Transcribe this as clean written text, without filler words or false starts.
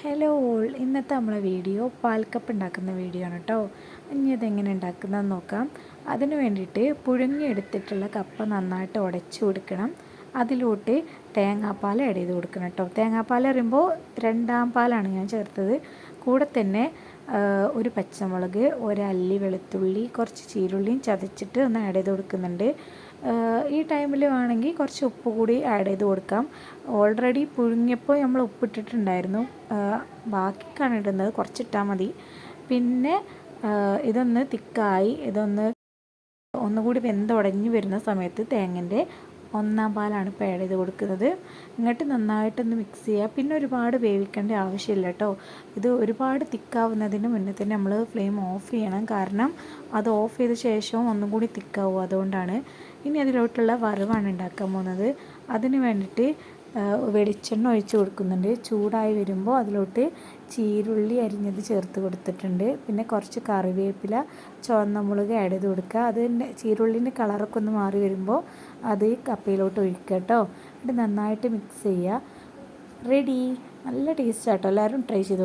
Hello all, ഇന്നത്തെ നമ്മളെ video പാൽക്കപ്പ് ഉണ്ടാക്കുന്ന വീഡിയോ ആണ് കേട്ടോ. ഇനി അതെങ്ങനെ ഉണ്ടാക്കുന്നതെന്ന് നോക്കാം. അതിന് വേണ്ടിയിട്ട് പുഴുങ്ങിയെടുത്തിട്ടുള്ള കപ്പ നന്നായിട്ട് ഉടച്ചു കൊടുക്കണം. അതിലോട്ട് തേങ്ങാപ്പാൽ ആഡ് ചെയ്ത് കൊടുക്കണം കേട്ടോ. തേങ്ങാപ്പാൽ പറയുമ്പോൾ രണ്ടാം പാലാണ് ഞാൻ ചേർത്തത്. കൂടെ തന്നെ ഒരു പച്ചമുളക്, ഒരല്ലി വെളുത്തുള്ളി, കുറച്ച് ചീരുള്ളിയും ചതച്ചിട്ട് ഒന്ന് ആഡ് ചെയ്ത് കൊടുക്കുന്നുണ്ട്. ഈ ടൈമിൽ വേണമെങ്കിൽ കുറച്ച് ഉപ്പ് കൂടി ആഡ് ചെയ്ത് കൊടുക്കാം. ഓൾറെഡി പുഴുങ്ങിയപ്പോൾ നമ്മൾ ഉപ്പിട്ടിട്ടുണ്ടായിരുന്നു, ബാക്കിക്കാണ് ഇടുന്നത്, കുറച്ചിട്ടാൽ മതി. പിന്നെ ഇതൊന്ന് തിക്കായി ഒന്നുകൂടി വെന്തുടഞ്ഞ് വരുന്ന സമയത്ത് തേങ്ങൻ്റെ ഒന്നാം പാലാണ് ഇപ്പോൾ ആഡ് ചെയ്ത് കൊടുക്കുന്നത്. എന്നിട്ട് നന്നായിട്ടൊന്ന് മിക്സ് ചെയ്യുക. പിന്നെ ഒരുപാട് വേവിക്കേണ്ട ആവശ്യമില്ല കേട്ടോ. ഇത് ഒരുപാട് തിക്കാവുന്നതിന് മുന്നേ തന്നെ നമ്മൾ ഫ്ലെയിം ഓഫ് ചെയ്യണം. കാരണം അത് ഓഫ് ചെയ്ത ശേഷവും ഒന്നും കൂടി തിക്കാവും, അതുകൊണ്ടാണ്. ഇനി അതിലോട്ടുള്ള വറവാണ് ഉണ്ടാക്കാൻ പോകുന്നത്. അതിന് വേണ്ടിയിട്ട് വെളിച്ചെണ്ണ ഒഴിച്ച് കൊടുക്കുന്നുണ്ട്. ചൂടായി വരുമ്പോൾ അതിലോട്ട് ചീരുള്ളി അരിഞ്ഞത് ചേർത്ത് കൊടുത്തിട്ടുണ്ട്. പിന്നെ കുറച്ച് കറിവേപ്പില, ചുവന്ന മുളക് ആഡ് ചെയ്ത് കൊടുക്കുക. അത് ചീരുള്ളിൻ്റെ കളറൊക്കെ ഒന്ന് മാറി വരുമ്പോൾ അത് കപ്പയിലോട്ട് ഒഴിക്കുക കേട്ടോ. എന്നിട്ട് നന്നായിട്ട് മിക്സ് ചെയ്യുക. റെഡി. നല്ല ടേസ്റ്റ് ആട്ടോ, എല്ലാവരും ട്രൈ ചെയ്ത് നോക്കുക.